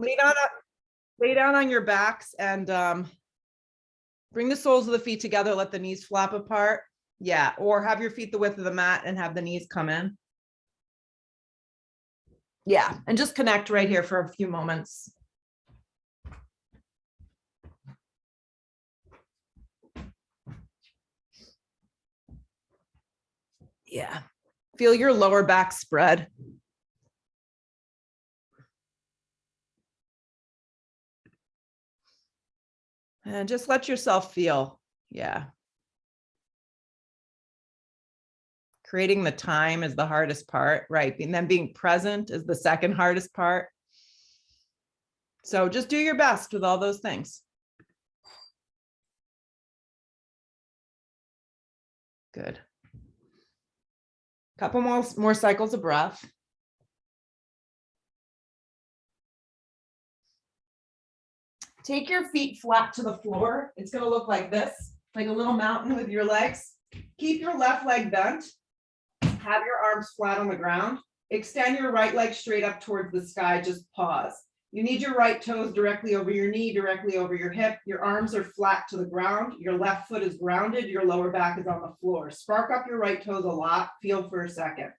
Lay down, lay down on your backs and bring the soles of the feet together. Let the knees flap apart. Yeah, or have your feet the width of the mat and have the knees come in. Yeah, and just connect right here for a few moments. Yeah, feel your lower back spread. And just let yourself feel. Yeah. Creating the time is the hardest part, right? And then being present is the second hardest part. So just do your best with all those things. Good. Couple more cycles of breath. Take your feet flat to the floor. It's going to look like this, like a little mountain with your legs. Keep your left leg bent. Have your arms flat on the ground. Extend your right leg straight up towards the sky. Just pause. You need your right toes directly over your knee, directly over your hip. Your arms are flat to the ground. Your left foot is grounded. Your lower back is on the floor. Spark up your right toes a lot. Feel for a second.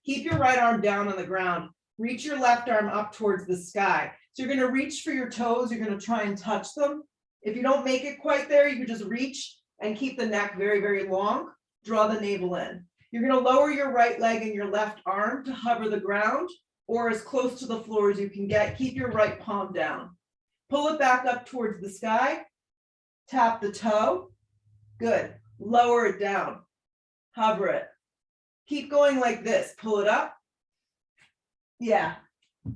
Keep your right arm down on the ground. Reach your left arm up towards the sky. So you're going to reach for your toes. You're going to try and touch them. If you don't make it quite there, you can just reach and keep the neck very, very long. Draw the navel in. You're going to lower your right leg and your left arm to hover the ground or as close to the floor as you can get. Keep your right palm down. Pull it back up towards the sky. Tap the toe. Good. Lower it down. Hover it. Keep going like this. Pull it up. Yeah.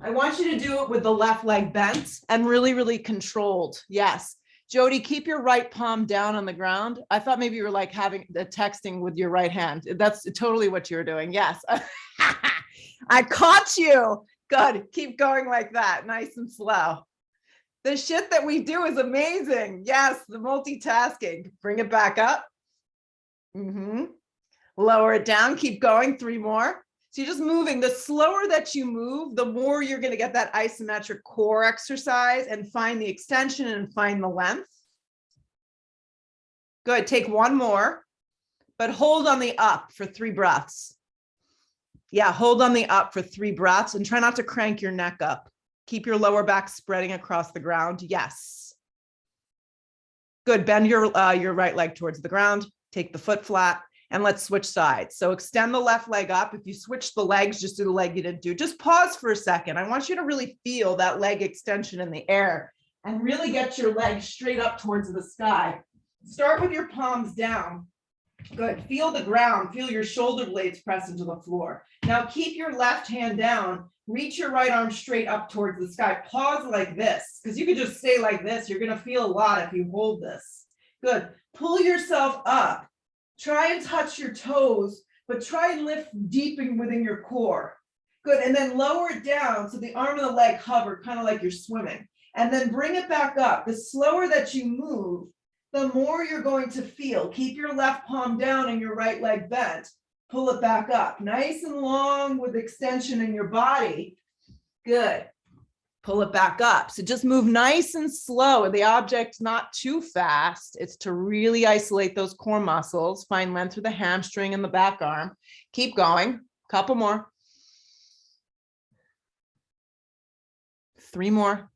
I want you to do it with the left leg bent and really, really controlled. Yes. Jody, keep your right palm down on the ground. I thought maybe you were like having the texting with your right hand. That's totally what you're doing. Yes. I caught you. Good. Keep going like that. Nice and slow. The shit that we do is amazing. Yes. The multitasking. Bring it back up. Lower it down. Keep going. 3 more. So you're just moving. The slower that you move, the more you're going to get that isometric core exercise and find the extension and find the length. Good. Take 1 more, but hold on the up for 3 breaths. Yeah, hold on the up for 3 breaths and try not to crank your neck up. Keep your lower back spreading across the ground. Yes. Good. Bend your right leg towards the ground. Take the foot flat. And let's switch sides. So extend the left leg up. If you switch the legs, just do the leg you didn't do. Just pause for a second. I want you to really feel that leg extension in the air and really get your legs straight up towards the sky. Start with your palms down. Good. Feel the ground. Feel your shoulder blades press into the floor. Now keep your left hand down. Reach your right arm straight up towards the sky. Pause like this, because you could just stay like this. You're going to feel a lot if you hold this. Good. Pull yourself up. Try and touch your toes, but try and lift deep within your core. Good. And then lower it down so the arm and the leg hover, kind of like you're swimming. And then bring it back up. The slower that you move, the more you're going to feel. Keep your left palm down and your right leg bent. Pull it back up. Nice and long with extension in your body. Good. Pull it back up. So just move nice and slow. The object's not too fast. It's to really isolate those core muscles. Find length through the hamstring and the back arm. Keep going. Couple more. 3 more.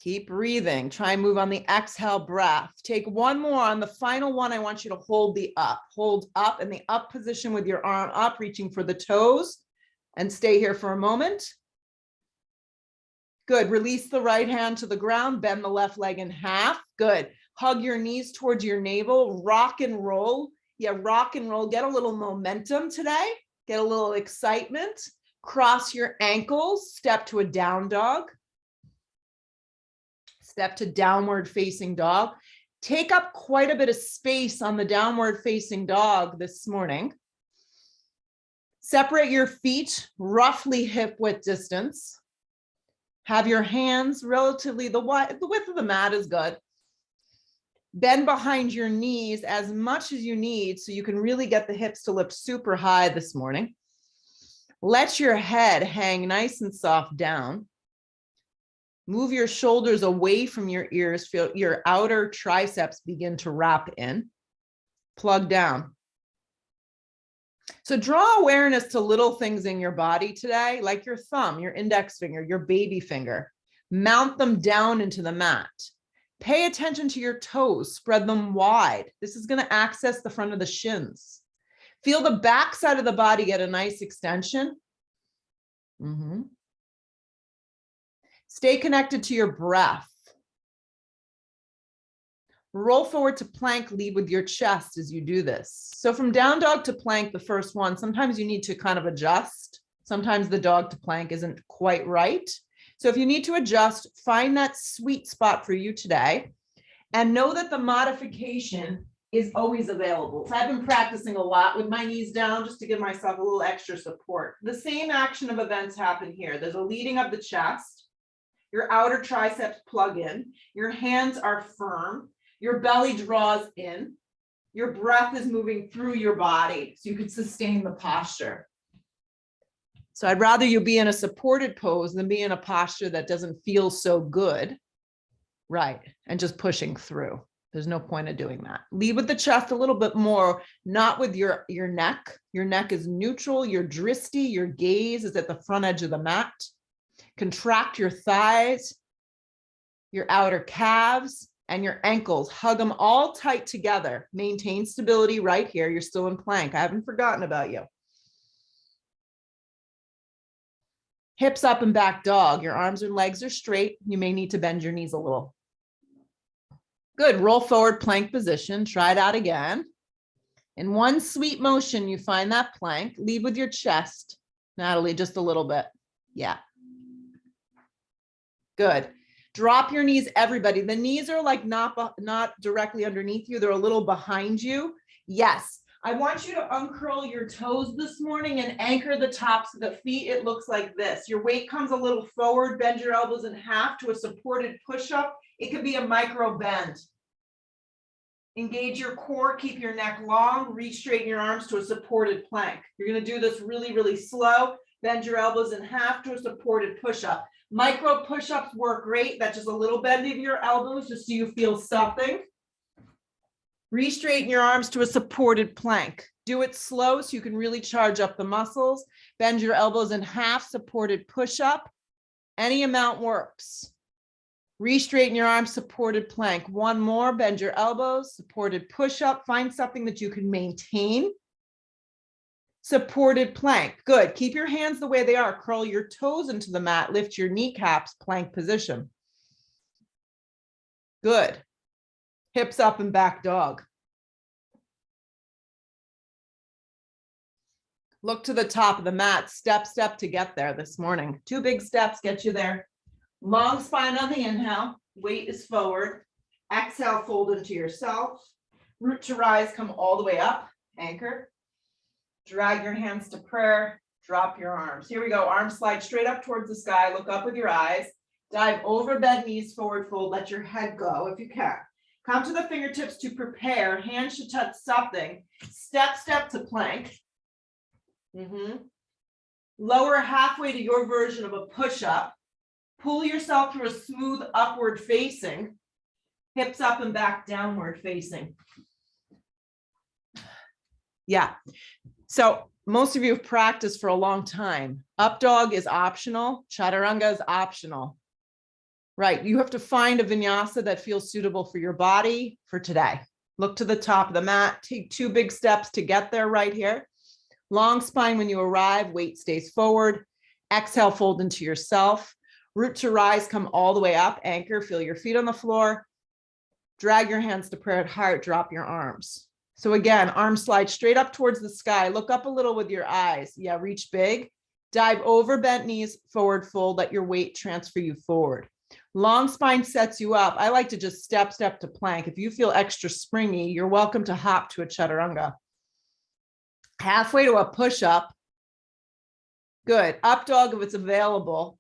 Keep breathing. Try and move on the exhale breath. Take 1 more. On the final one, I want you to hold the up. Hold up in the up position with your arm up, reaching for the toes, and stay here for a moment. Good. Release the right hand to the ground. Bend the left leg in half. Good. Hug your knees towards your navel. Rock and roll. Yeah, rock and roll. Get a little momentum today. Get a little excitement. Cross your ankles. Step to a down dog. Step to downward facing dog. Take up quite a bit of space on the downward facing dog this morning. Separate your feet roughly hip width distance. Have your hands relatively, the width of the mat is good. Bend behind your knees as much as you need so you can really get the hips to lift super high this morning. Let your head hang nice and soft down. Move your shoulders away from your ears. Feel your outer triceps begin to wrap in. Plug down. So draw awareness to little things in your body today, like your thumb, your index finger, your baby finger. Mount them down into the mat. Pay attention to your toes. Spread them wide. This is going to access the front of the shins. Feel the back side of the body get a nice extension. Stay connected to your breath. Roll forward to plank, lead with your chest as you do this. So from down dog to plank, the first one, sometimes you need to kind of adjust. Sometimes the dog to plank isn't quite right. So if you need to adjust, find that sweet spot for you today and know that the modification is always available. So I've been practicing a lot with my knees down just to give myself a little extra support. The same action of events happen here. There's a leading of the chest. Your outer triceps plug in. Your hands are firm. Your belly draws in. Your breath is moving through your body so you can sustain the posture. So I'd rather you be in a supported pose than be in a posture that doesn't feel so good. Right. And just pushing through. There's no point of doing that. Lead with the chest a little bit more, not with your neck. Your neck is neutral. Your drishti, your gaze is at the front edge of the mat. Contract your thighs, your outer calves, and your ankles. Hug them all tight together. Maintain stability right here. You're still in plank. I haven't forgotten about you. Hips up and back dog. Your arms and legs are straight. You may need to bend your knees a little. Good. Roll forward, plank position. Try it out again. In one sweet motion, you find that plank. Lead with your chest. Natalie, just a little bit. Yeah. Good. Drop your knees, everybody. The knees are like not directly underneath you. They're a little behind you. Yes. I want you to uncurl your toes this morning and anchor the tops of the feet. It looks like this. Your weight comes a little forward. Bend your elbows in half to a supported push-up. It could be a micro bend. Engage your core. Keep your neck long. Reach straighten your arms to a supported plank. You're going to do this really, really slow. Bend your elbows in half to a supported push-up. Micro push-ups work great. That's just a little bend of your elbows just so you feel something. Re-straighten your arms to a supported plank. Do it slow so you can really charge up the muscles. Bend your elbows in half, supported push-up. Any amount works. Re-straighten your arms, supported plank. One more, bend your elbows, supported push-up. Find something that you can maintain. Supported plank. Good. Keep your hands the way they are. Curl your toes into the mat. Lift your kneecaps, plank position. Good. Hips up and back dog. Look to the top of the mat. Step to get there this morning. 2 big steps get you there. Long spine on the inhale. Weight is forward. Exhale, fold into yourself. Root to rise, come all the way up. Anchor. Drag your hands to prayer. Drop your arms. Here we go. Arms slide straight up towards the sky. Look up with your eyes. Dive over, bend knees, forward fold. Let your head go if you can. Come to the fingertips to prepare. Hands should touch something. Step to plank. Lower halfway to your version of a push-up. Pull yourself through a smooth upward facing. Hips up and back, downward facing. Yeah. So most of you have practiced for a long time. Up dog is optional. Chaturanga is optional. Right. You have to find a vinyasa that feels suitable for your body for today. Look to the top of the mat. Take 2 big steps to get there right here. Long spine when you arrive. Weight stays forward. Exhale, fold into yourself. Root to rise, come all the way up. Anchor, feel your feet on the floor. Drag your hands to prayer at heart. Drop your arms. So again, arms slide straight up towards the sky. Look up a little with your eyes. Yeah, reach big. Dive over, bent knees, forward fold. Let your weight transfer you forward. Long spine sets you up. I like to just step to plank. If you feel extra springy, you're welcome to hop to a chaturanga. Halfway to a push-up. Good. Up dog if it's available.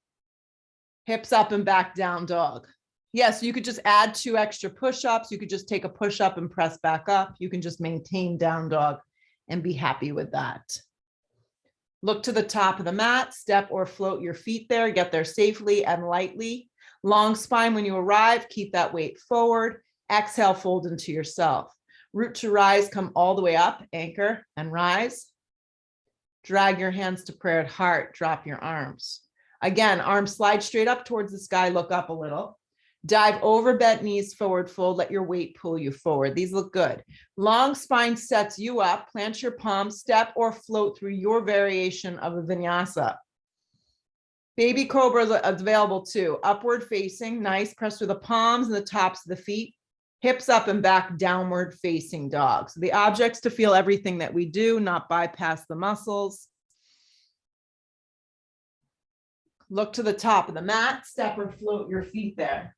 Hips up and back, down dog. Yes, you could just add 2 extra push-ups. You could just take a push-up and press back up. You can just maintain down dog and be happy with that. Look to the top of the mat, step or float your feet there, get there safely and lightly. Long spine when you arrive, keep that weight forward. Exhale, fold into yourself. Root to rise, come all the way up, anchor and rise. Drag your hands to prayer at heart, drop your arms. Again, arms slide straight up towards the sky, look up a little. Dive over, bent knees, forward fold, let your weight pull you forward. These look good. Long spine sets you up, plant your palms, step or float through your variation of a vinyasa. Baby cobra is available too. Upward facing, nice, press through the palms and the tops of the feet. Hips up and back, downward facing dog. So the object's to feel everything that we do, not bypass the muscles. Look to the top of the mat, step or float your feet there.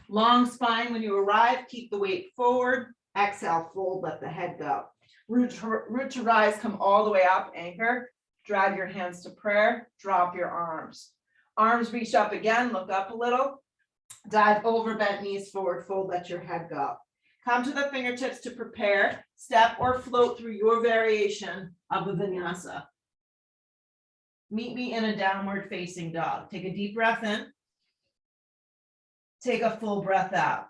Long spine when you arrive, keep the weight forward. Exhale, fold, let the head go. Root to rise, come all the way up, anchor. Drag your hands to prayer, drop your arms. Arms reach up again, look up a little. Dive over, bent knees, forward fold, let your head go. Come to the fingertips to prepare. Step or float through your variation of the vinyasa. Meet me in a downward facing dog. Take a deep breath in. Take a full breath out.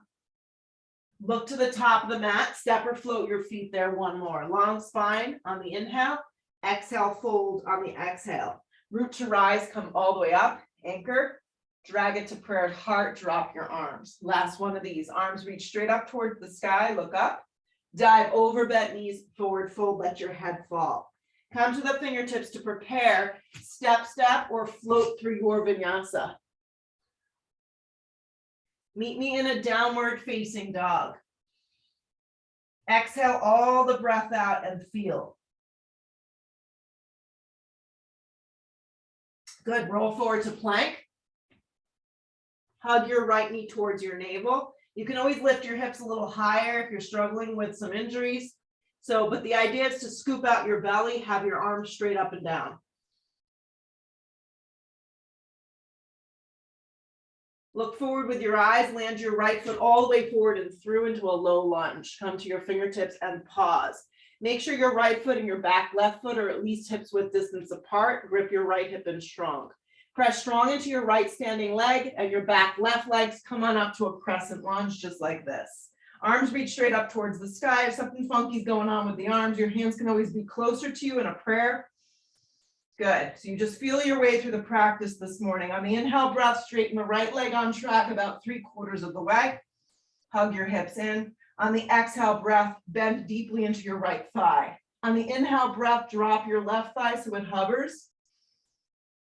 Look to the top of the mat, step or float your feet there, one more. Long spine on the inhale, exhale, fold on the exhale. Root to rise, come all the way up, anchor, drag it to prayer at heart, drop your arms. Last one of these, arms reach straight up towards the sky, look up, dive over, bent knees, forward fold, let your head fall. Come to the fingertips to prepare, step, or float through your vinyasa. Meet me in a downward facing dog. Exhale all the breath out and feel. Good, roll forward to plank. Hug your right knee towards your navel. You can always lift your hips a little higher if you're struggling with some injuries. But the idea is to scoop out your belly, have your arms straight up and down. Look forward with your eyes, land your right foot all the way forward and through into a low lunge. Come to your fingertips and pause. Make sure your right foot and your back left foot are at least hips width distance apart. Grip your right hip in strong. Press strong into your right standing leg and your back left legs. Come on up to a crescent lunge just like this. Arms reach straight up towards the sky. If something funky is going on with the arms, your hands can always be closer to you in a prayer. Good. So you just feel your way through the practice this morning. On the inhale breath, straighten the right leg on track about 3/4 of the way. Hug your hips in. On the exhale breath, bend deeply into your right thigh. On the inhale breath, drop your left thigh so it hovers.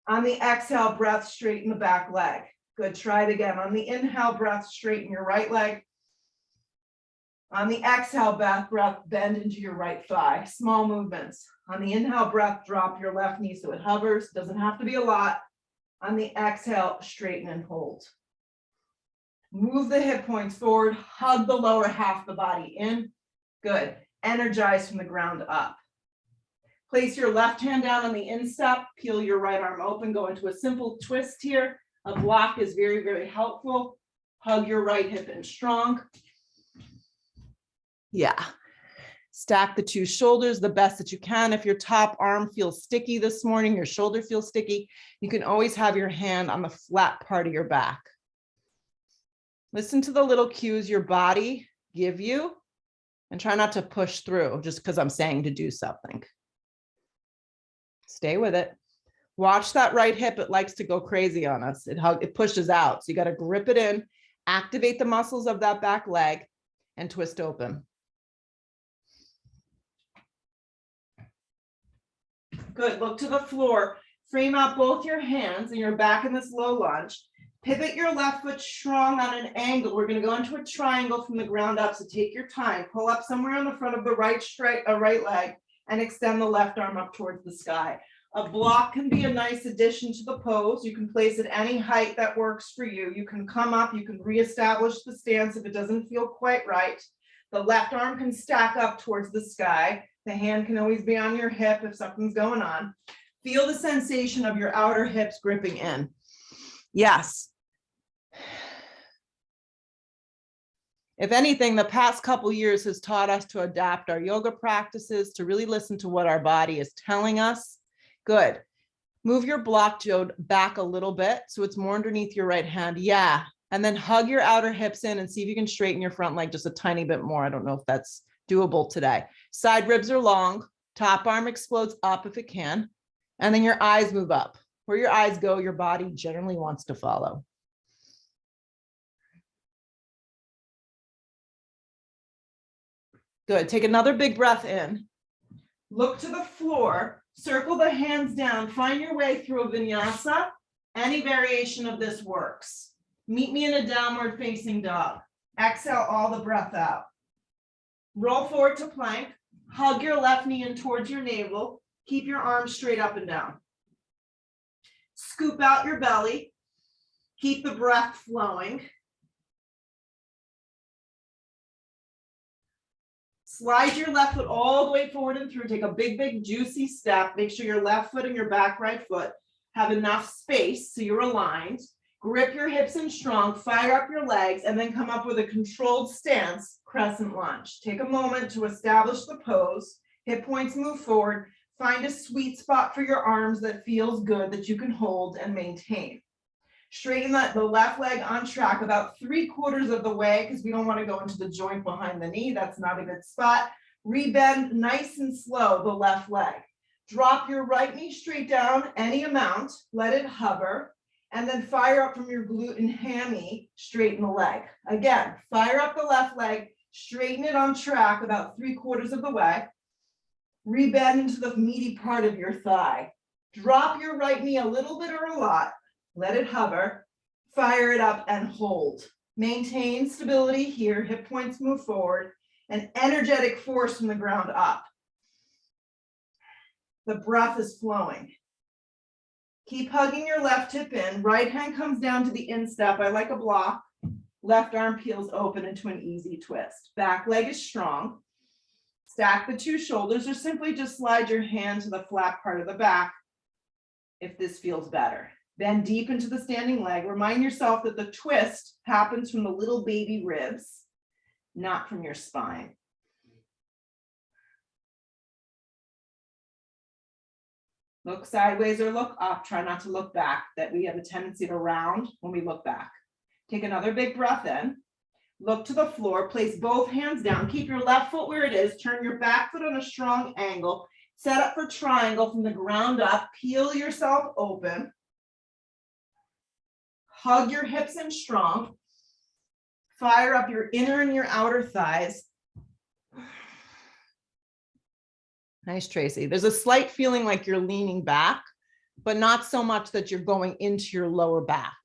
On the exhale breath, straighten the back leg. Good. Try it again. On the inhale breath, straighten your right leg. On the exhale breath, bend into your right thigh. Small movements. On the inhale breath, drop your left knee so it hovers. Doesn't have to be a lot. On the exhale, straighten and hold. Move the hip points forward. Hug the lower half of the body in. Good. Energize from the ground up. Place your left hand down on the instep. Peel your right arm open. Go into a simple twist here. A block is very, very helpful. Hug your right hip in strong. Yeah. Stack the two shoulders the best that you can. If your top arm feels sticky this morning, your shoulder feels sticky, you can always have your hand on the flat part of your back. Listen to the little cues your body give you and try not to push through just because I'm saying to do something. Stay with it. Watch that right hip. It likes to go crazy on us. It pushes out. So you got to grip it in, activate the muscles of that back leg and twist open. Good. Look to the floor. Frame out both your hands and you're back in this low lunge. Pivot your left foot strong on an angle. We're going to go into a triangle from the ground up. So take your time. Pull up somewhere on the front of the right leg and extend the left arm up towards the sky. A block can be a nice addition to the pose. You can place it any height that works for you. You can come up. You can reestablish the stance if it doesn't feel quite right. The left arm can stack up towards the sky. The hand can always be on your hip if something's going on. Feel the sensation of your outer hips gripping in. Yes. If anything, the past couple years has taught us to adapt our yoga practices, to really listen to what our body is telling us. Good. Move your block, Joe, back a little bit so it's more underneath your right hand. Yeah. And then hug your outer hips in and see if you can straighten your front leg just a tiny bit more. I don't know if that's doable today. Side ribs are long. Top arm explodes up if it can. And then your eyes move up. Where your eyes go, your body generally wants to follow. Good. Take another big breath in. Look to the floor. Circle the hands down. Find your way through a vinyasa. Any variation of this works. Meet me in a downward facing dog. Exhale all the breath out. Roll forward to plank. Hug your left knee in towards your navel. Keep your arms straight up and down. Scoop out your belly. Keep the breath flowing. Slide your left foot all the way forward and through. Take a big, big, juicy step. Make sure your left foot and your back right foot have enough space so you're aligned. Grip your hips in strong, fire up your legs, and then come up with a controlled stance, crescent lunge. Take a moment to establish the pose. Hip points move forward. Find a sweet spot for your arms that feels good that you can hold and maintain. Straighten the left leg on track about 3/4 of the way because we don't want to go into the joint behind the knee. That's not a good spot. Rebend nice and slow the left leg. Drop your right knee straight down any amount. Let it hover. And then fire up from your glute and hammy, straighten the leg. Again, fire up the left leg, straighten it on track about 3/4 of the way. Rebend into the meaty part of your thigh. Drop your right knee a little bit or a lot. Let it hover. Fire it up and hold. Maintain stability here. Hip points move forward. An energetic force from the ground up. The breath is flowing. Keep hugging your left hip in. Right hand comes down to the instep. I like a block. Left arm peels open into an easy twist. Back leg is strong. Stack the two shoulders or simply just slide your hand to the flat part of the back if this feels better. Bend deep into the standing leg. Remind yourself that the twist happens from the little baby ribs, not from your spine. Look sideways or look up. Try not to look back. That we have a tendency to round when we look back. Take another big breath in. Look to the floor. Place both hands down. Keep your left foot where it is. Turn your back foot on a strong angle. Set up for triangle from the ground up. Peel yourself open. Hug your hips in strong. Fire up your inner and your outer thighs. Nice, Tracy. There's a slight feeling like you're leaning back, but not so much that you're going into your lower back.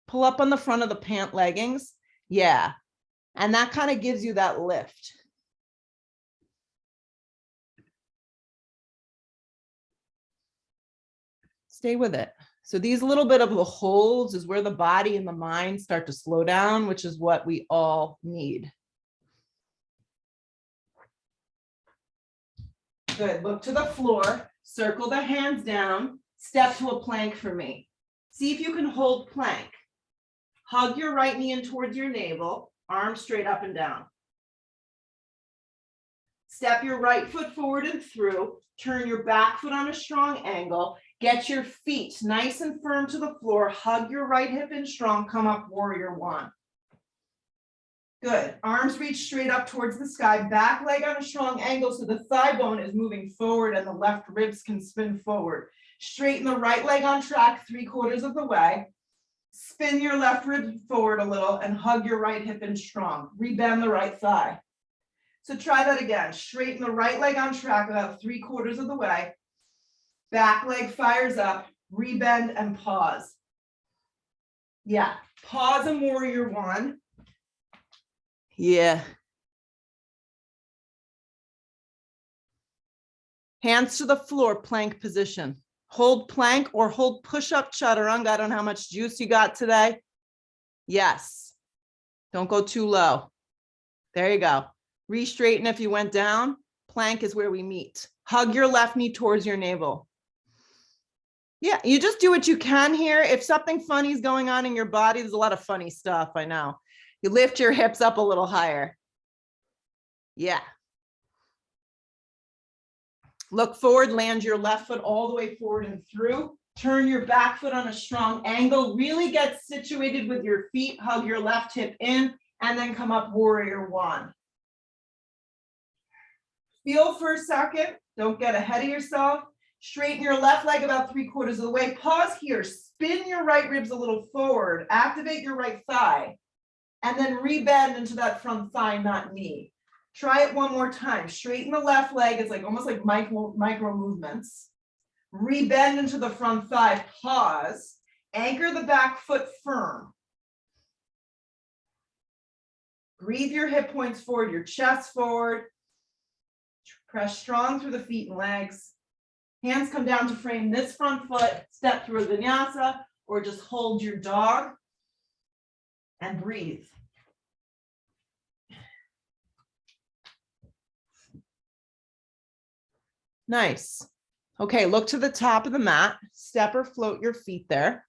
Pull up on the front of the pant leggings. Yeah. And that kind of gives you that lift. Stay with it. So these little bit of the holds is where the body and the mind start to slow down, which is what we all need. Good. Look to the floor. Circle the hands down. Step to a plank for me. See if you can hold plank. Hug your right knee in towards your navel. Arms straight up and down. Step your right foot forward and through. Turn your back foot on a strong angle. Get your feet nice and firm to the floor. Hug your right hip in strong. Come up, warrior one. Good. Arms reach straight up towards the sky. Back leg on a strong angle so the thigh bone is moving forward and the left ribs can spin forward. Straighten the right leg on track 3/4 of the way. Spin your left rib forward a little and hug your right hip in strong. Rebend the right thigh. So try that again. Straighten the right leg on track about 3/4 of the way. Back leg fires up. Rebend and pause. Yeah. Pause and warrior one. Yeah. Hands to the floor, plank position. Hold plank or hold push-up chaturanga. I don't know how much juice you got today. Yes. Don't go too low. There you go. Re-straighten if you went down. Plank is where we meet. Hug your left knee towards your navel. Yeah, you just do what you can here. If something funny is going on in your body, there's a lot of funny stuff, I know. You lift your hips up a little higher. Yeah. Look forward, land your left foot all the way forward and through. Turn your back foot on a strong angle. Really get situated with your feet. Hug your left hip in and then come up warrior one. Feel for a second. Don't get ahead of yourself. Straighten your left leg about 3/4 of the way. Pause here. Spin your right ribs a little forward. Activate your right thigh. And then rebend into that front thigh, not knee. Try it one more time. Straighten the left leg. It's like almost like micro movements. Rebend into the front thigh. Pause. Anchor the back foot firm. Breathe your hip points forward, your chest forward. Press strong through the feet and legs. Hands come down to frame this front foot. Step through a vinyasa or just hold your dog and breathe. Nice. Okay, look to the top of the mat. Step or float your feet there.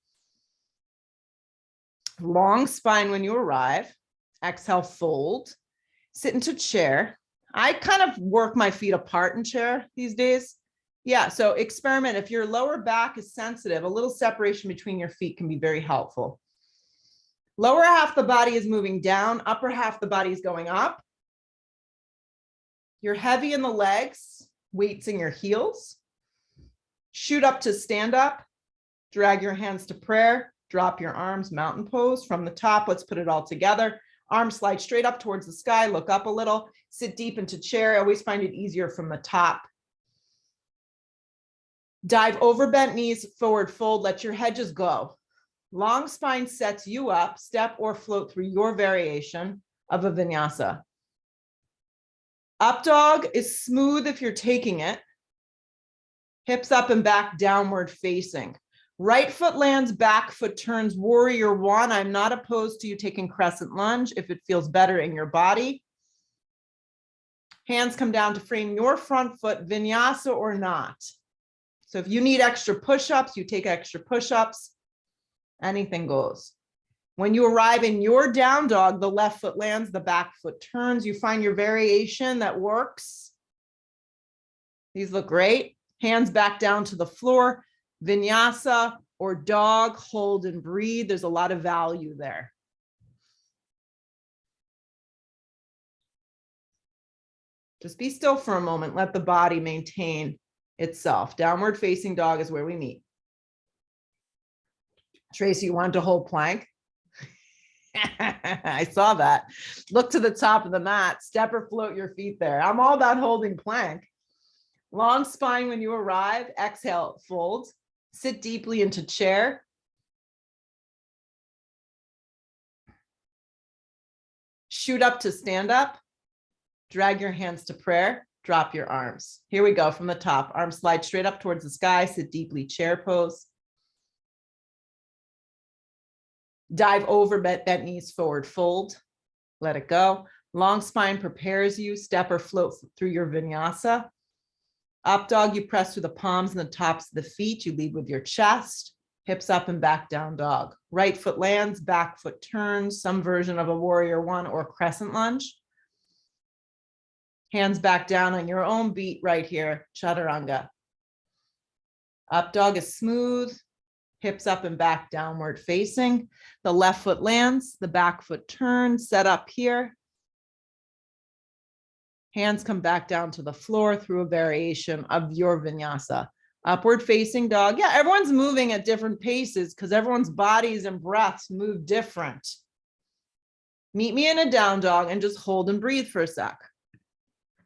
Long spine when you arrive. Exhale, fold. Sit into chair. I kind of work my feet apart in chair these days. Yeah, so experiment. If your lower back is sensitive, a little separation between your feet can be very helpful. Lower half the body is moving down, upper half the body is going up. You're heavy in the legs, weights in your heels. Shoot up to stand up. Drag your hands to prayer. Drop your arms, mountain pose. From the top, let's put it all together. Arms slide straight up towards the sky, look up a little, sit deep into chair. I always find it easier from the top. Dive over bent knees, forward fold, let your head just go. Long spine sets you up, step or float through your variation of a vinyasa. Up dog is smooth if you're taking it. Hips up and back, downward facing. Right foot lands, back foot turns, warrior one. I'm not opposed to you taking crescent lunge if it feels better in your body. Hands come down to frame your front foot, vinyasa or not. So if you need extra push-ups, you take extra push-ups. Anything goes. When you arrive in your down dog, the left foot lands, the back foot turns. You find your variation that works. These look great. Hands back down to the floor. Vinyasa or dog, hold and breathe. There's a lot of value there. Just be still for a moment. Let the body maintain itself. Downward facing dog is where we meet. Tracy, you want to hold plank? I saw that. Look to the top of the mat. Step or float your feet there. I'm all about holding plank. Long spine when you arrive. Exhale, fold. Sit deeply into chair. Shoot up to stand up. Drag your hands to prayer. Drop your arms. Here we go from the top. Arms slide straight up towards the sky. Sit deeply, chair pose. Dive over, bent knees, forward fold. Let it go. Long spine prepares you. Step or float through your vinyasa. Up dog, you press through the palms and the tops of the feet. You lead with your chest, hips up and back down dog. Right foot lands, back foot turns, some version of a warrior one or crescent lunge. Hands back down on your own beat right here, chaturanga. Up dog is smooth, hips up and back, downward facing. The left foot lands, the back foot turns, set up here. Hands come back down to the floor through a variation of your vinyasa. Upward facing dog. Yeah, everyone's moving at different paces because everyone's bodies and breaths move different. Meet me in a down dog and just hold and breathe for a sec.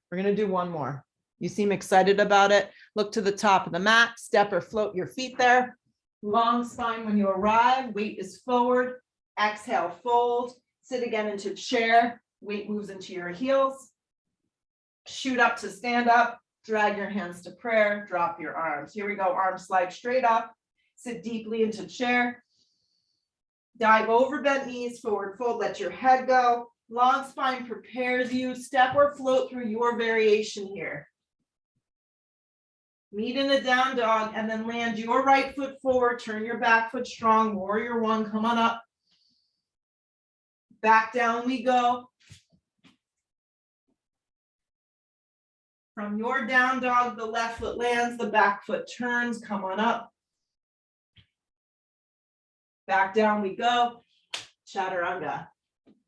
We're going to do one more. You seem excited about it. Look to the top of the mat. Step or float your feet there. Long spine when you arrive. Weight is forward. Exhale, fold. Sit again into chair. Weight moves into your heels. Shoot up to stand up, drag your hands to prayer, drop your arms. Here we go, arms slide straight up, sit deeply into chair. Dive over bent knees, forward fold, let your head go. Long spine prepares you, step or float through your variation here. Meet in a down dog and then land your right foot forward, turn your back foot strong, warrior one, come on up. Back down we go. From your down dog, the left foot lands, the back foot turns, come on up. Back down we go. Chaturanga.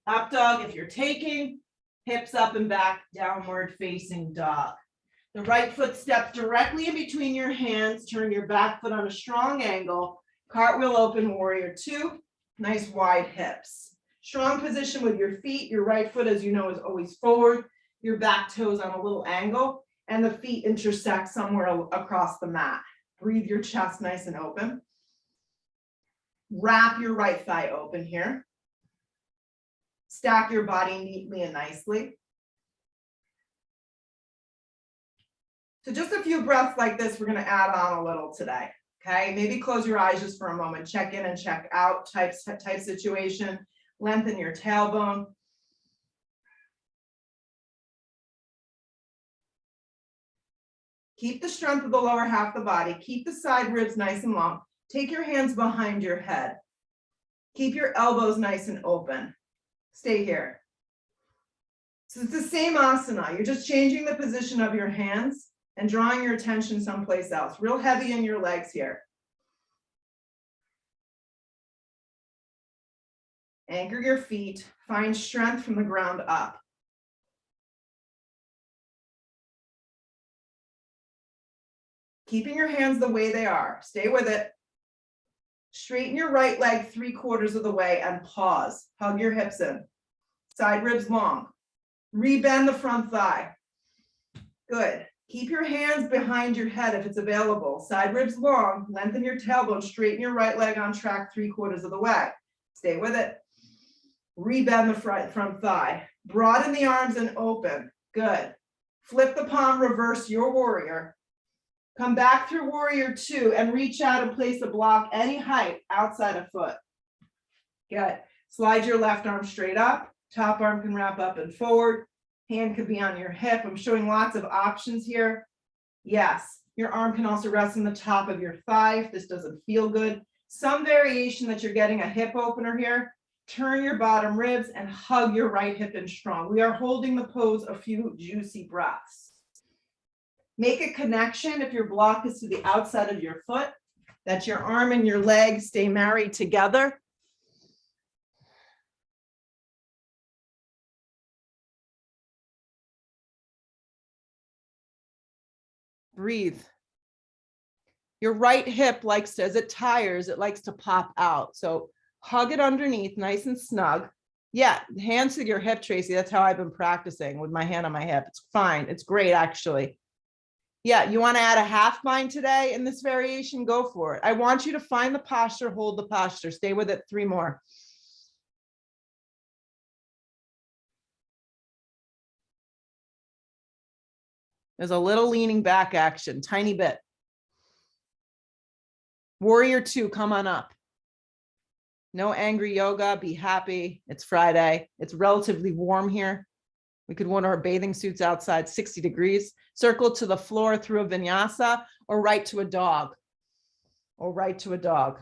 Up dog if you're taking. Hips up and back, downward facing dog. The right foot steps directly in between your hands. Turn your back foot on a strong angle. Cartwheel open, warrior two. Nice wide hips. Strong position with your feet. Your right foot, as you know, is always forward. Your back toes on a little angle. And the feet intersect somewhere across the mat. Breathe your chest nice and open. Wrap your right thigh open here. Stack your body neatly and nicely. So just a few breaths like this, we're going to add on a little today. Okay, maybe close your eyes just for a moment. Check in and check out type situation. Lengthen your tailbone. Keep the strength of the lower half of the body. Keep the side ribs nice and long. Take your hands behind your head. Keep your elbows nice and open. Stay here. So it's the same asana. You're just changing the position of your hands and drawing your attention someplace else. Real heavy in your legs here. Anchor your feet. Find strength from the ground up. Keeping your hands the way they are. Stay with it. Straighten your right leg 3/4 of the way and pause. Hug your hips in. Side ribs long. Rebend the front thigh. Good. Keep your hands behind your head if it's available. Side ribs long. Lengthen your tailbone. Straighten your right leg on track 3/4 of the way. Stay with it. Rebend the front thigh. Broaden the arms and open. Good. Flip the palm, reverse your warrior. Come back through warrior two and reach out and place a block any height outside a foot. Good. Slide your left arm straight up. Top arm can wrap up and forward. Hand could be on your hip. I'm showing lots of options here. Yes, your arm can also rest on the top of your thigh if this doesn't feel good. Some variation that you're getting a hip opener here. Turn your bottom ribs and hug your right hip in strong. We are holding the pose a few juicy breaths. Make a connection if your block is to the outside of your foot, that your arm and your leg stay married together. Breathe. Your right hip likes to, as it tires, it likes to pop out. So hug it underneath, nice and snug. Yeah, hands to your hip, Tracy. That's how I've been practicing with my hand on my hip. It's fine. It's great, actually. Yeah, you want to add a half bind today in this variation? Go for it. I want you to find the posture, hold the posture. Stay with it. 3 more. There's a little leaning back action, tiny bit. Warrior two, come on up. No angry yoga, be happy. It's Friday. It's relatively warm here. We could wear our bathing suits outside, 60 degrees. Circle to the floor through a vinyasa or right to a dog. Or right to a dog.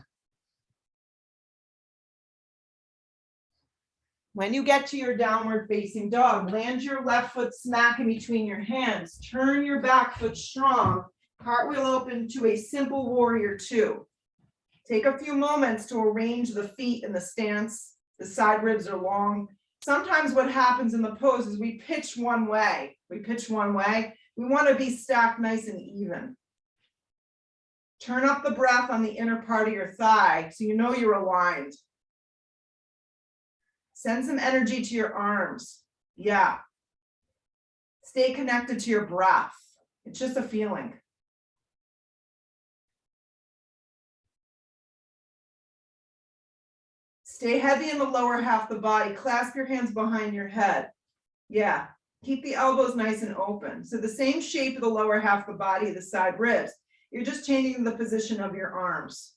When you get to your downward facing dog, land your left foot smack in between your hands. Turn your back foot strong. Cartwheel open to a simple warrior two. Take a few moments to arrange the feet in the stance. The side ribs are long. Sometimes what happens in the pose is we pitch one way. We want to be stacked nice and even. Turn up the breath on the inner part of your thigh so you know you're aligned. Send some energy to your arms. Yeah. Stay connected to your breath. It's just a feeling. Stay heavy in the lower half of the body. Clasp your hands behind your head. Yeah. Keep the elbows nice and open. So the same shape of the lower half of the body, the side ribs. You're just changing the position of your arms.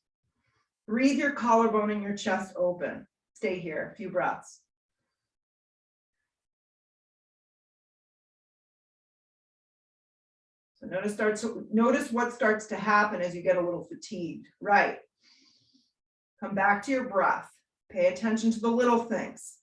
Breathe your collarbone and your chest open. Stay here, a few breaths. So notice what starts to happen as you get a little fatigued. Right. Come back to your breath. Pay attention to the little things.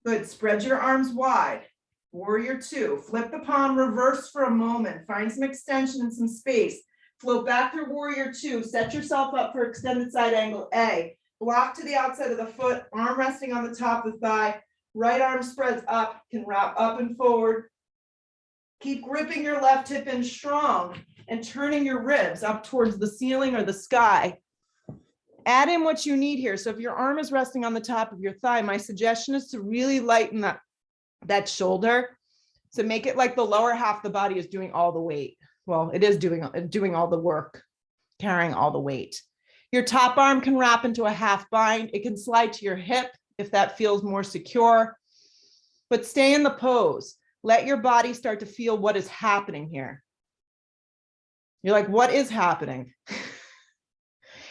Good. Spread your arms wide. Warrior two. Flip the palm, reverse for a moment. Find some extension and some space. Float back through warrior two. Set yourself up for extended side angle A. Block to the outside of the foot, arm resting on the top of the thigh. Right arm spreads up, can wrap up and forward. Keep gripping your left hip in strong and turning your ribs up towards the ceiling or the sky. Add in what you need here. So if your arm is resting on the top of your thigh, my suggestion is to really lighten that shoulder. So make it like the lower half of the body is doing all the weight. Well, it is doing all the work, carrying all the weight. Your top arm can wrap into a half bind. It can slide to your hip if that feels more secure, but stay in the pose. Let your body start to feel what is happening here. You're like, what is happening?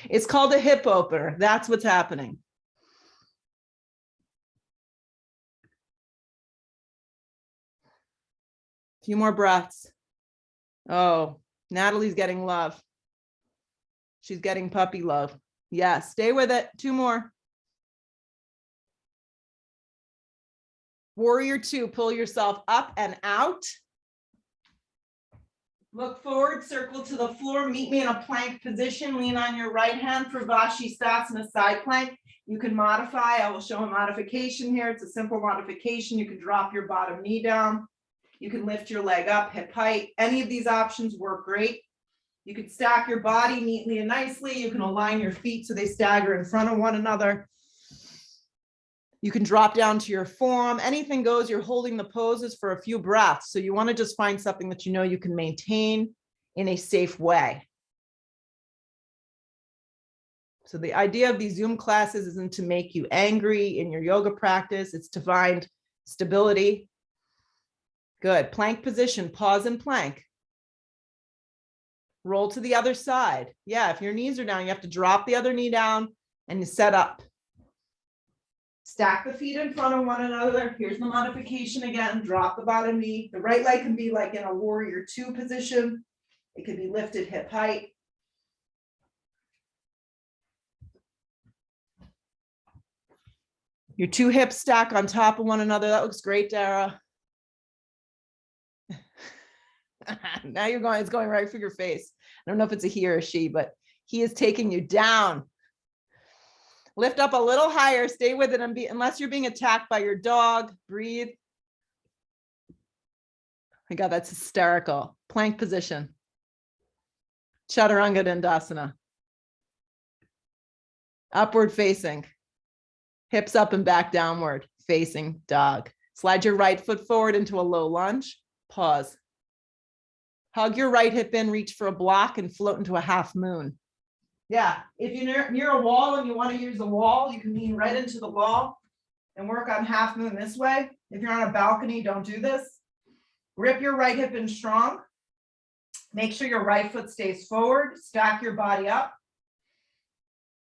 It's called a hip opener. That's what's happening. A few more breaths. Oh, Natalie's getting love. She's getting puppy love. Yes, stay with it. Two more. Warrior two, pull yourself up and out. Look forward, circle to the floor, meet me in a plank position, lean on your right hand for Vashisthasana side plank. You can modify, I will show a modification here. It's a simple modification. You can drop your bottom knee down. You can lift your leg up, hip height. Any of these options work great. You can stack your body neatly and nicely. You can align your feet so they stagger in front of one another. You can drop down to your form. Anything goes. You're holding the poses for a few breaths. So you want to just find something that you know you can maintain in a safe way. So the idea of these Zoom classes isn't to make you angry in your yoga practice. It's to find stability. Good. Plank position. Pause and plank. Roll to the other side. Yeah, if your knees are down, you have to drop the other knee down and you set up. Stack the feet in front of one another. Here's the modification again. Drop the bottom knee. The right leg can be like in a warrior two position. It can be lifted hip height. Your two hips stack on top of one another. That looks great, Dara. Now you're going, it's going right for your face. I don't know if it's a he or a she, but he is taking you down. Lift up a little higher, stay with it, unless you're being attacked by your dog, breathe. My God, that's hysterical. Plank position. Chaturanga Dandasana. Upward facing. Hips up and back downward, facing dog. Slide your right foot forward into a low lunge. Pause. Hug your right hip in, reach for a block and float into a half moon. Yeah, if you're near a wall and you want to use the wall, you can lean right into the wall and work on half moon this way. If you're on a balcony, don't do this. Grip your right hip in strong. Make sure your right foot stays forward. Stack your body up.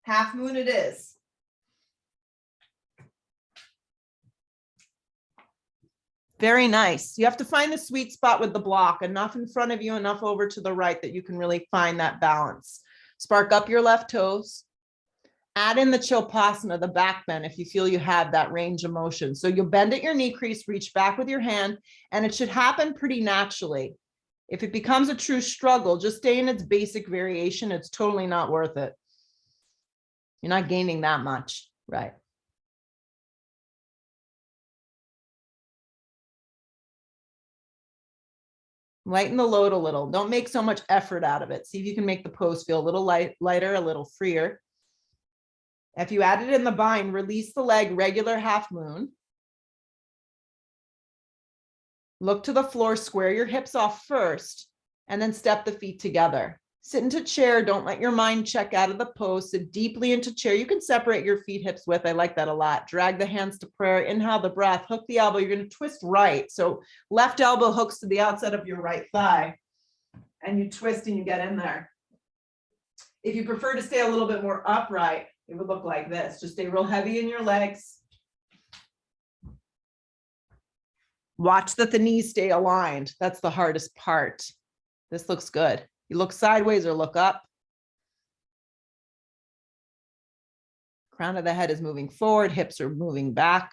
Half moon it is. Very nice. You have to find the sweet spot with the block, enough in front of you, enough over to the right that you can really find that balance. Spark up your left toes. Add in the Chopasana, the back bend, if you feel you have that range of motion. So you'll bend at your knee crease, reach back with your hand, and it should happen pretty naturally. If it becomes a true struggle, just stay in its basic variation. It's totally not worth it. You're not gaining that much, right? Lighten the load a little. Don't make so much effort out of it. See if you can make the pose feel a little lighter, a little freer. If you add it in the bind, release the leg, regular half moon. Look to the floor, square your hips off first, and then step the feet together. Sit into chair. Don't let your mind check out of the pose. Sit deeply into chair. You can separate your feet hips width. I like that a lot. Drag the hands to prayer. Inhale the breath. Hook the elbow. You're going to twist right. So left elbow hooks to the outside of your right thigh. And you twist and you get in there. If you prefer to stay a little bit more upright, it would look like this. Just stay real heavy in your legs. Watch that the knees stay aligned. That's the hardest part. This looks good. You look sideways or look up. Crown of the head is moving forward. Hips are moving back.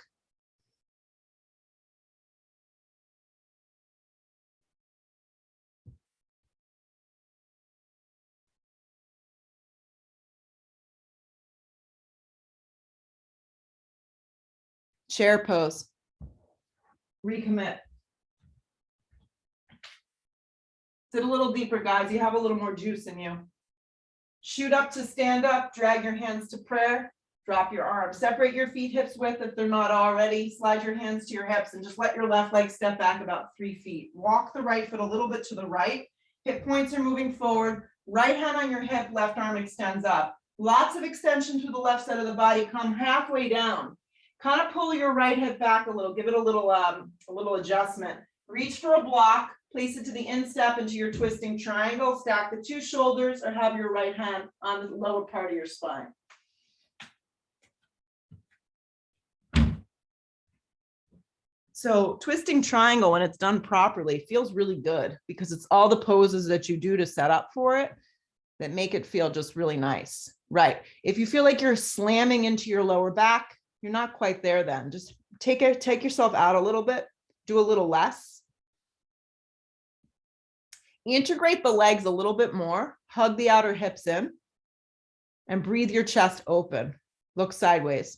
Chair pose. Recommit. Sit a little deeper, guys. You have a little more juice in you. Shoot up to stand up. Drag your hands to prayer. Drop your arms. Separate your feet hips width if they're not already. Slide your hands to your hips and just let your left leg step back about 3 feet. Walk the right foot a little bit to the right. Hip points are moving forward. Right hand on your hip, left arm extends up. Lots of extension through the left side of the body. Come halfway down. Kind of pull your right hip back a little. Give it a little adjustment. Reach for a block. Place it to the instep into your twisting triangle. Stack the 2 shoulders or have your right hand on the lower part of your spine. So twisting triangle, when it's done properly, feels really good because it's all the poses that you do to set up for it that make it feel just really nice. Right. If you feel like you're slamming into your lower back, you're not quite there then. Just take yourself out a little bit, do a little less. Integrate the legs a little bit more, hug the outer hips in, and breathe your chest open. Look sideways.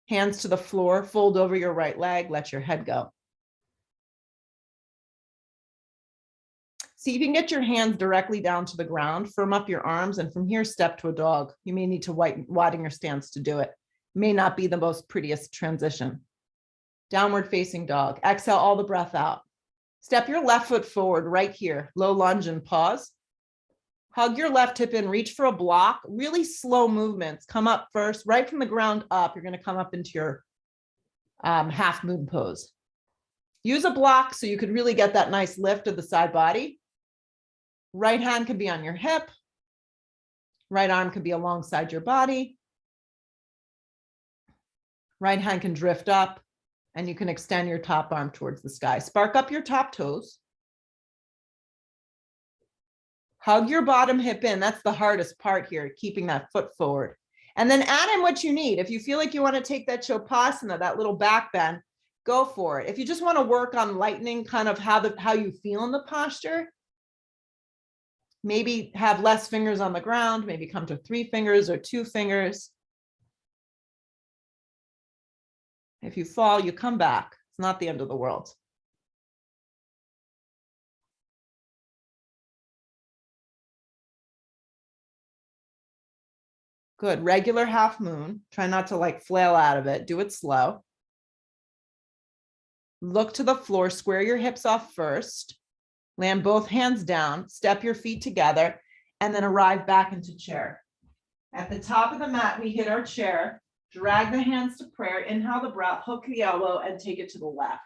Hands to the floor, fold over your right leg, let your head go. See if you can get your hands directly down to the ground, firm up your arms, and from here, step to a dog. You may need to widen your stance to do it. May not be the most prettiest transition. Downward facing dog. Exhale all the breath out. Step your left foot forward right here. Low lunge and pause. Hug your left hip in, reach for a block, really slow movements. Come up first, right from the ground up. You're going to come up into your half moon pose. Use a block so you could really get that nice lift of the side body. Right hand can be on your hip. Right arm can be alongside your body. Right hand can drift up and you can extend your top arm towards the sky. Spark up your top toes. Hug your bottom hip in. That's the hardest part here, keeping that foot forward. And then add in what you need. If you feel like you want to take that Shavasana, that little back bend, go for it. If you just want to work on lightening kind of how you feel in the posture, maybe have less fingers on the ground, maybe come to 3 fingers or 2 fingers. If you fall, you come back. It's not the end of the world. Good. Regular half moon. Try not to like flail out of it. Do it slow. Look to the floor. Square your hips off first. Land both hands down. Step your feet together and then arrive back into chair. At the top of the mat, we hit our chair. Drag the hands to prayer. Inhale the breath. Hook the elbow and take it to the left.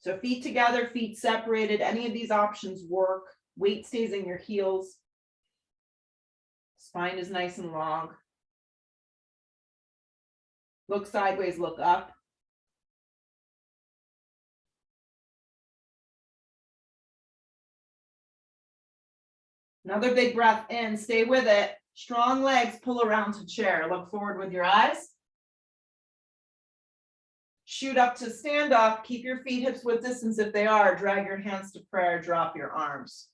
So feet together, feet separated. Any of these options work. Weight stays in your heels. Spine is nice and long. Look sideways, look up. Another big breath in, stay with it. Strong legs, pull around to chair. Look forward with your eyes. Shoot up to stand up. Keep your feet hips width distance if they are. Drag your hands to prayer, drop your arms.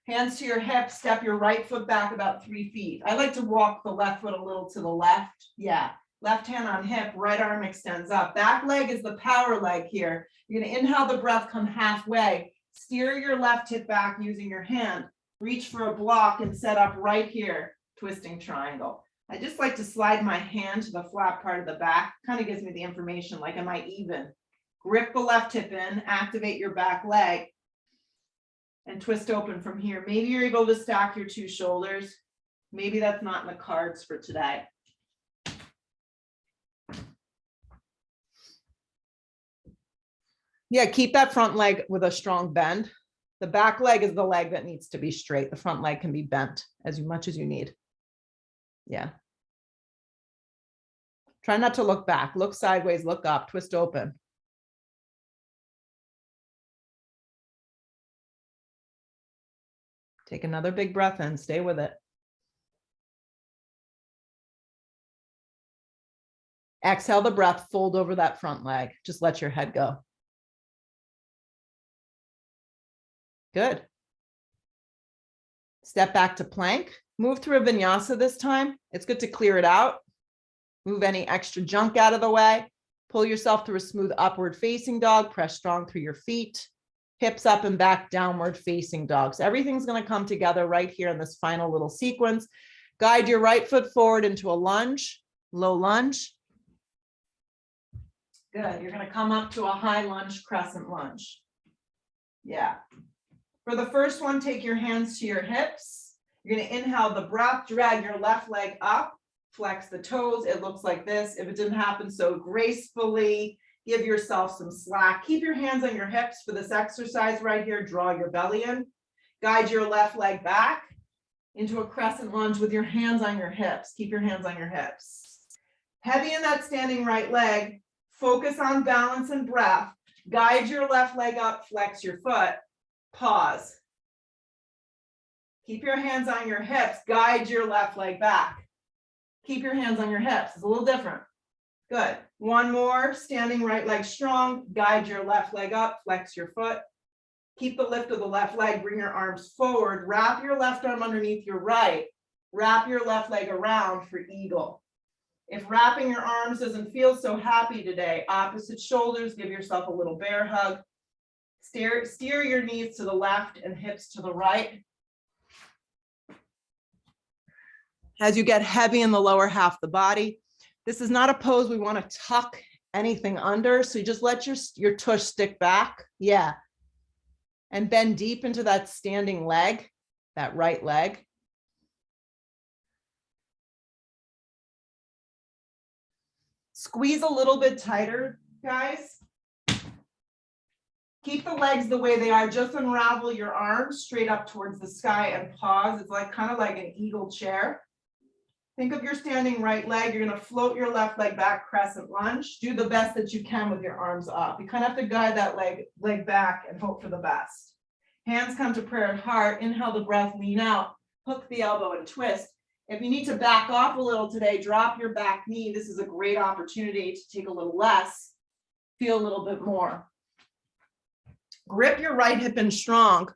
Hands to your hips, step your right foot back about 3 feet. I like to walk the left foot a little to the left. Yeah, left hand on hip, right arm extends up. Back leg is the power leg here. You're gonna inhale the breath, come halfway. Steer your left hip back using your hand. Reach for a block and set up right here, twisting triangle. I just like to slide my hand to the flat part of the back. Kind of gives me the information, like, am I even? Grip the left hip in, activate your back leg. And twist open from here. Maybe you're able to stack your 2 shoulders. Maybe that's not in the cards for today. Yeah, keep that front leg with a strong bend. The back leg is the leg that needs to be straight. The front leg can be bent as much as you need. Yeah. Try not to look back. Look sideways, look up, twist open. Take another big breath in, stay with it. Exhale the breath, fold over that front leg. Just let your head go. Good. Step back to plank. Move through a vinyasa this time. It's good to clear it out. Move any extra junk out of the way. Pull yourself through a smooth upward facing dog. Press strong through your feet. Hips up and back, downward facing dog. So everything's going to come together right here in this final little sequence. Guide your right foot forward into a lunge, low lunge. Good. You're going to come up to a high lunge, crescent lunge. Yeah. For the first one, take your hands to your hips. You're going to inhale the breath, drag your left leg up, flex the toes. It looks like this. If it didn't happen so gracefully, give yourself some slack. Keep your hands on your hips for this exercise right here. Draw your belly in. Guide your left leg back into a crescent lunge with your hands on your hips. Keep your hands on your hips. Heavy in that standing right leg. Focus on balance and breath. Guide your left leg up, flex your foot. Pause. Keep your hands on your hips. Guide your left leg back. Keep your hands on your hips. It's a little different. Good. One more. Standing right leg strong. Guide your left leg up. Flex your foot. Keep the lift of the left leg. Bring your arms forward. Wrap your left arm underneath your right. Wrap your left leg around for eagle. If wrapping your arms doesn't feel so happy today, opposite shoulders, give yourself a little bear hug. Steer your knees to the left and hips to the right. As you get heavy in the lower half of the body, this is not a pose we want to tuck anything under. So you just let your tush stick back. Yeah. And bend deep into that standing leg, that right leg. Squeeze a little bit tighter, guys. Keep the legs the way they are. Just unravel your arms straight up towards the sky and pause. It's like kind of like an eagle chair. Think of your standing right leg. You're going to float your left leg back, crescent lunge. Do the best that you can with your arms up. You kind of have to guide that leg back and hope for the best. Hands come to prayer and heart. Inhale the breath, lean out, hook the elbow and twist. If you need to back off a little today, drop your back knee. This is a great opportunity to take a little less, feel a little bit more. Grip your right hip in strong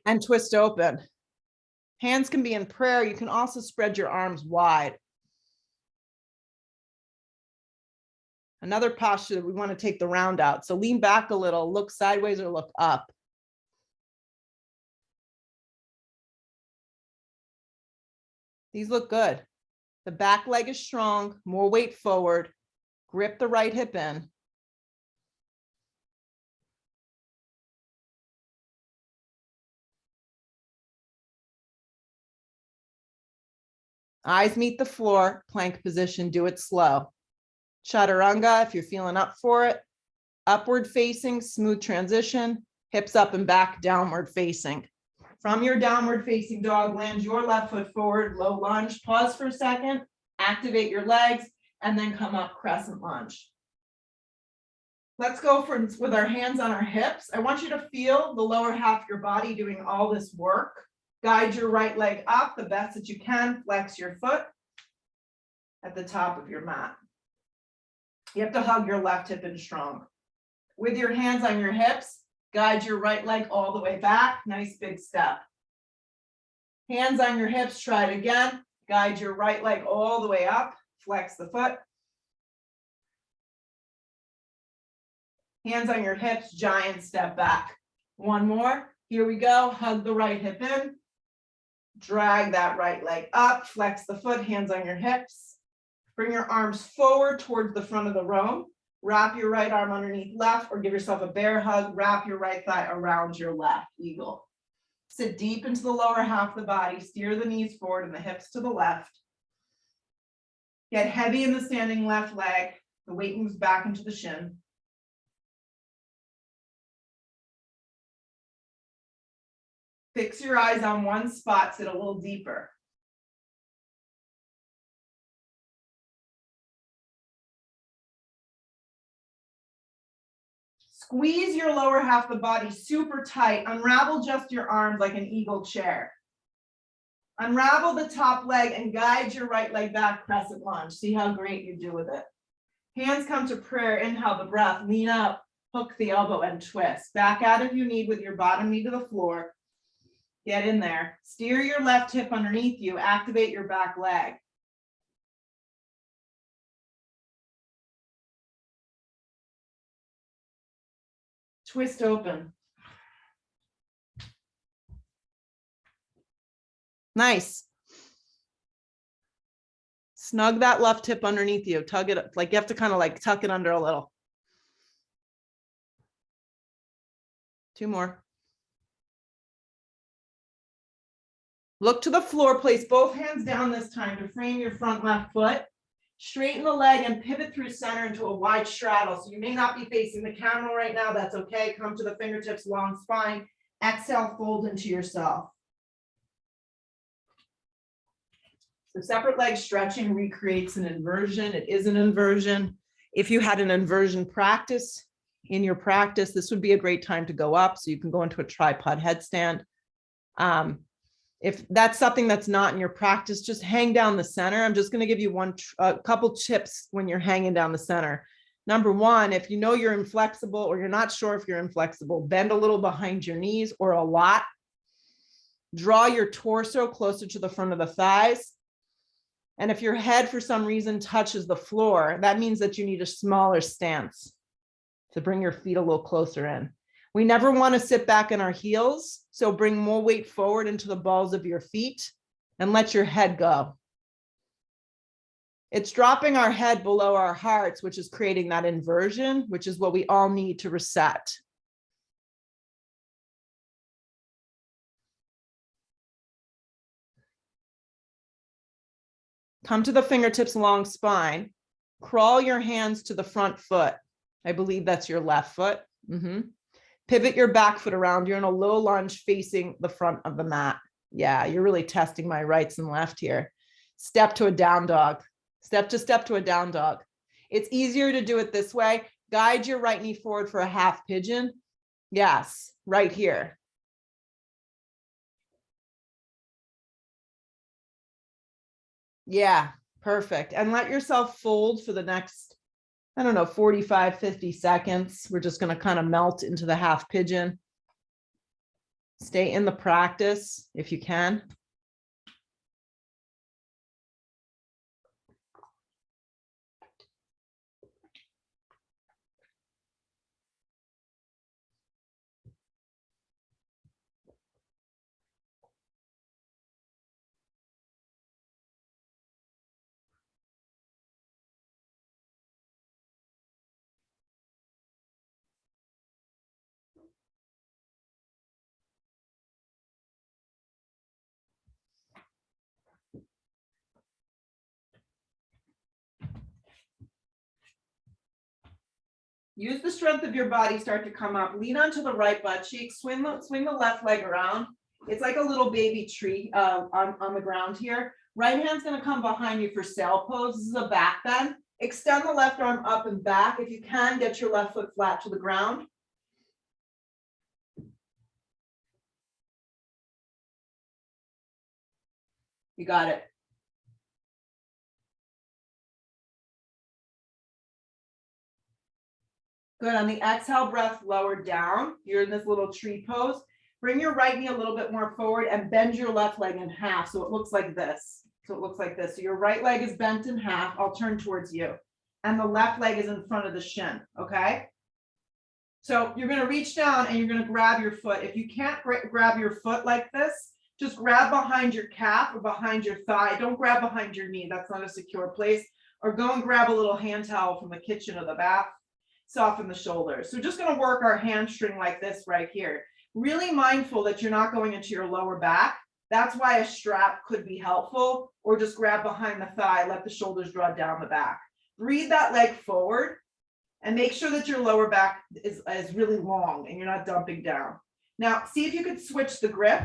and twist open. Hands can be in prayer. You can also spread your arms wide. Another posture that we want to take the round out. So lean back a little, look sideways or look up. These look good. The back leg is strong, more weight forward. Grip the right hip in. Eyes meet the floor, plank position, do it slow. Chaturanga, if you're feeling up for it. Upward facing, smooth transition, hips up and back, downward facing. From your downward facing dog, land your left foot forward, low lunge. Pause for a second, activate your legs, and then come up crescent lunge. Let's go with our hands on our hips. I want you to feel the lower half of your body doing all this work. Guide your right leg up the best that you can. Flex your foot at the top of your mat. You have to hug your left hip in strong. With your hands on your hips, guide your right leg all the way back. Nice big step. Hands on your hips, try it again. Guide your right leg all the way up. Flex the foot. Hands on your hips, giant step back. One more. Here we go. Hug the right hip in. Drag that right leg up. Flex the foot, hands on your hips. Bring your arms forward towards the front of the row. Wrap your right arm underneath left or give yourself a bear hug. Wrap your right thigh around your left, eagle. Sit deep into the lower half of the body. Steer the knees forward and the hips to the left. Get heavy in the standing left leg. The weight moves back into the shin. Fix your eyes on one spot, sit a little deeper. Squeeze your lower half of the body super tight. Unravel just your arms like an eagle chair. Unravel the top leg and guide your right leg back, crescent lunge. See how great you do with it. Hands come to prayer. Inhale the breath, lean up, hook the elbow and twist. Back out if you need with your bottom knee to the floor. Get in there. Steer your left hip underneath you. Activate your back leg. Twist open. Nice. Snug that left hip underneath you. Tug it up. Like you have to kind of like tuck it under a little. 2 more. Look to the floor. Place both hands down this time to frame your front left foot. Straighten the leg and pivot through center into a wide straddle. So you may not be facing the camera right now. That's okay. Come to the fingertips, long spine. Exhale, fold into yourself. The separate leg stretching recreates an inversion. It is an inversion. If you had an inversion practice in your practice, this would be a great time to go up so you can go into a tripod headstand. If that's something that's not in your practice, just hang down the center. I'm just going to give you a couple tips when you're hanging down the center. Number one, if you know you're inflexible or you're not sure if you're inflexible, bend a little behind your knees or a lot. Draw your torso closer to the front of the thighs. And if your head for some reason touches the floor, that means that you need a smaller stance to bring your feet a little closer in. We never want to sit back in our heels, so bring more weight forward into the balls of your feet and let your head go. It's dropping our head below our hearts, which is creating that inversion, which is what we all need to reset. Come to the fingertips, long spine. Crawl your hands to the front foot. I believe that's your left foot. Pivot your back foot around. You're in a low lunge facing the front of the mat. Yeah, you're really testing my rights and left here. Step to a down dog. Step to a down dog. It's easier to do it this way. Guide your right knee forward for a half pigeon. Yes, right here. Yeah, perfect. And let yourself fold for the next, 45, 50 seconds. We're just going to kind of melt into the half pigeon. Stay in the practice if you can. Use the strength of your body, start to come up. Lean onto the right butt cheek, swing the left leg around. It's like a little baby tree on the ground here. Right hand's gonna come behind you for sail pose. This is a back bend. Extend the left arm up and back. If you can, get your left foot flat to the ground. You got it. Good. On the exhale breath, lower down. You're in this little tree pose. Bring your right knee a little bit more forward and bend your left leg in half. So it looks like this. So your right leg is bent in half. I'll turn towards you. And the left leg is in front of the shin. Okay. So you're going to reach down and you're going to grab your foot. If you can't grab your foot like this, just grab behind your calf or behind your thigh. Don't grab behind your knee. That's not a secure place. Or go and grab a little hand towel from the kitchen or the bath. Soften the shoulders. So we're just going to work our hamstring like this right here. Really mindful that you're not going into your lower back. That's why a strap could be helpful, or just grab behind the thigh, let the shoulders draw down the back. Breathe that leg forward and make sure that your lower back is really long and you're not dumping down. Now, see if you could switch the grip.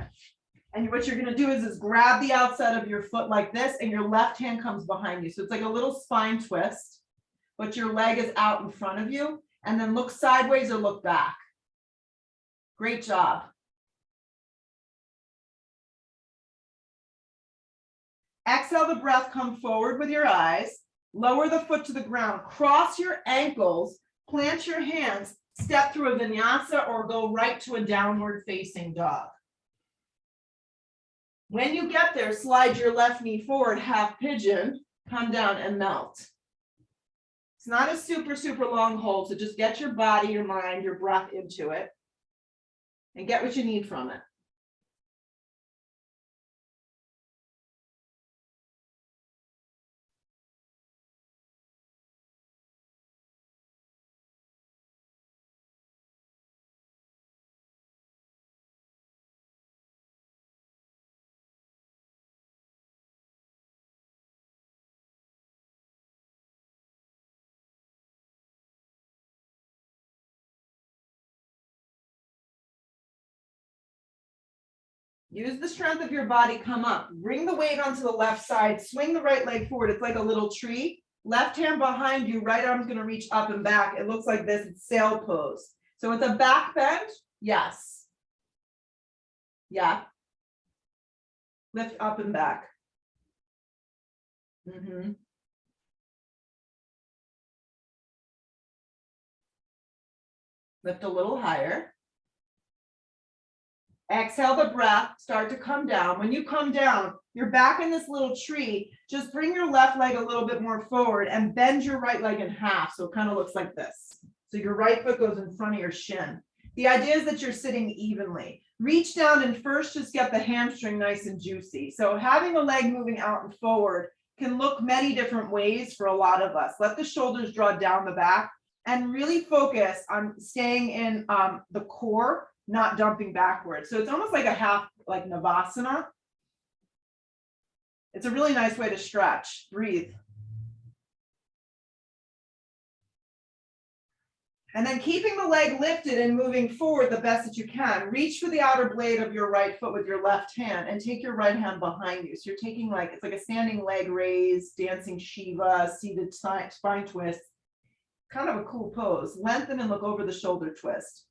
And what you're going to do is grab the outside of your foot like this, and your left hand comes behind you. So it's like a little spine twist, but your leg is out in front of you, and then look sideways or look back. Great job. Exhale the breath, come forward with your eyes, lower the foot to the ground, cross your ankles, plant your hands, step through a vinyasa or go right to a downward facing dog. When you get there, slide your left knee forward, half pigeon, come down and melt. It's not a super, super long hold, so just get your body, your mind, your breath into it and get what you need from it. Use the strength of your body, come up, bring the weight onto the left side, swing the right leg forward. It's like a little tree. Left hand behind you, right arm's gonna reach up and back. It looks like this, it's sail pose. So it's a back bend, yes. Yeah. Lift up and back. Lift a little higher. Exhale the breath, start to come down. When you come down, you're back in this little tree. Just bring your left leg a little bit more forward and bend your right leg in half. So it kind of looks like this. So your right foot goes in front of your shin. The idea is that you're sitting evenly. Reach down and first just get the hamstring nice and juicy. So having a leg moving out and forward can look many different ways for a lot of us. Let the shoulders draw down the back and really focus on staying in the core, not dumping backwards. So it's almost like a half, like Navasana. It's a really nice way to stretch. Breathe. And then keeping the leg lifted and moving forward the best that you can. Reach for the outer blade of your right foot with your left hand and take your right hand behind you. So you're taking like, it's like a standing leg raise, dancing Shiva, seated spine twist. Kind of a cool pose. Lengthen and look over the shoulder twist.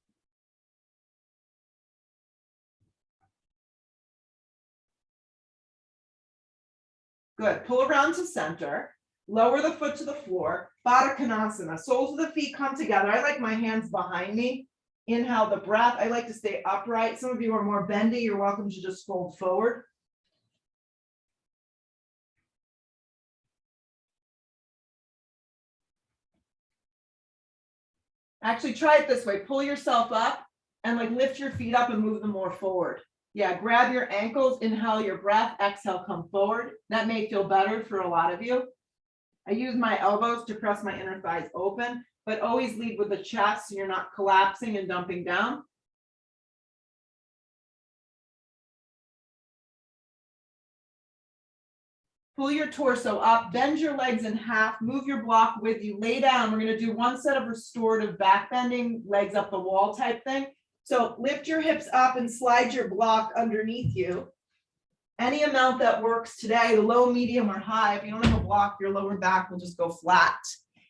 Good. Pull around to center. Lower the foot to the floor. Badakanasana. Soles of the feet come together. I like my hands behind me. Inhale the breath. I like to stay upright. Some of you are more bendy. You're welcome to just fold forward. Actually, try it this way. Pull yourself up and like lift your feet up and move them more forward. Yeah, grab your ankles, inhale your breath, exhale, come forward. That may feel better for a lot of you. I use my elbows to press my inner thighs open, but always lead with the chest so you're not collapsing and dumping down. Pull your torso up, bend your legs in half, move your block with you, lay down. We're gonna do one set of restorative back bending, legs up the wall type thing. So lift your hips up and slide your block underneath you. Any amount that works today, low, medium, or high. If you don't have a block, your lower back will just go flat.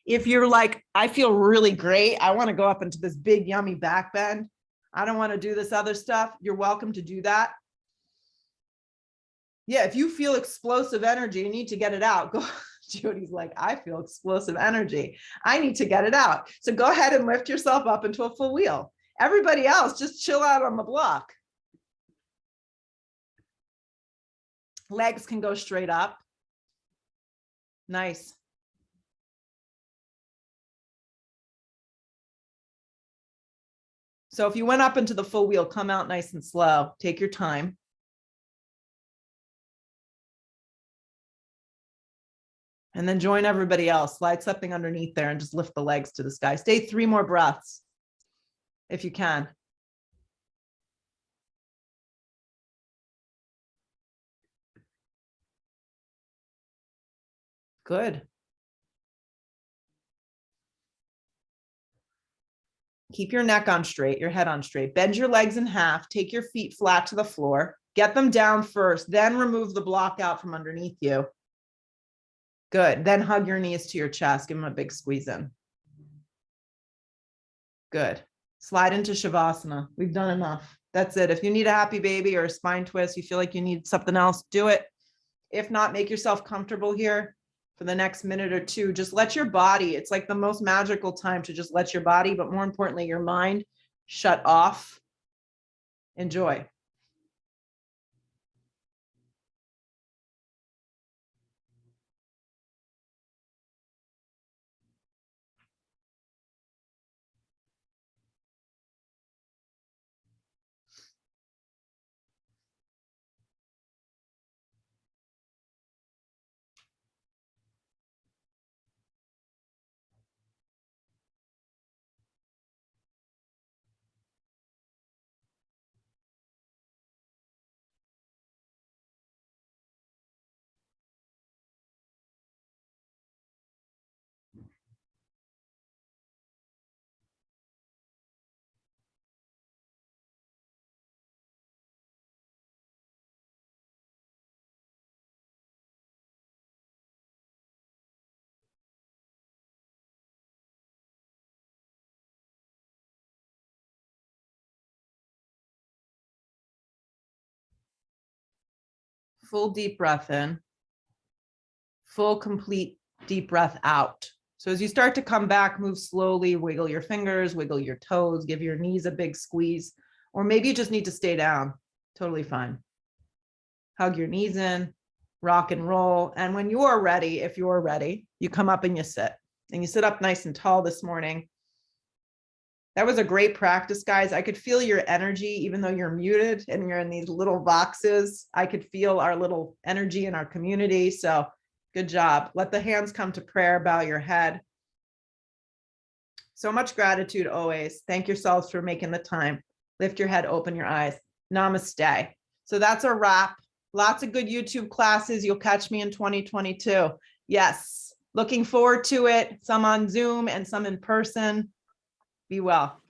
If you're like, I feel really great, I wanna go up into this big, yummy back bend, I don't wanna do this other stuff, you're welcome to do that. Yeah, if you feel explosive energy, you need to get it out. Go. Jody's like, I feel explosive energy. I need to get it out. So go ahead and lift yourself up into a full wheel. Everybody else, just chill out on the block. Legs can go straight up. Nice. So if you went up into the full wheel, come out nice and slow. Take your time. And then join everybody else. Slide something underneath there and just lift the legs to the sky. Stay 3 more breaths if you can. Good. Keep your neck on straight, your head on straight. Bend your legs in half. Take your feet flat to the floor. Get them down first, then remove the block out from underneath you. Good. Then hug your knees to your chest. Give them a big squeeze in. Good. Slide into Shavasana. We've done enough. That's it. If you need a happy baby or a spine twist, you feel like you need something else, do it. If not, make yourself comfortable here for the next minute or two. Just let your body, it's like the most magical time to just let your body, but more importantly, your mind shut off. Enjoy. full deep breath in, full complete deep breath out. So as you start to come back, move slowly, wiggle your fingers, wiggle your toes, give your knees a big squeeze, or maybe you just need to stay down. Totally fine. Hug your knees in, rock and roll. And when you're ready, if you're ready, you come up and you sit. And you sit up nice and tall this morning. That was a great practice, guys. I could feel your energy, even though you're muted and you're in these little boxes. I could feel our little energy in our community. So good job. Let the hands come to prayer, bow your head. So much gratitude always. Thank yourselves for making the time. Lift your head, open your eyes. Namaste. So that's a wrap. Lots of good YouTube classes. You'll catch me in 2022. Yes. Looking forward to it. Some on Zoom and some in person. Be well.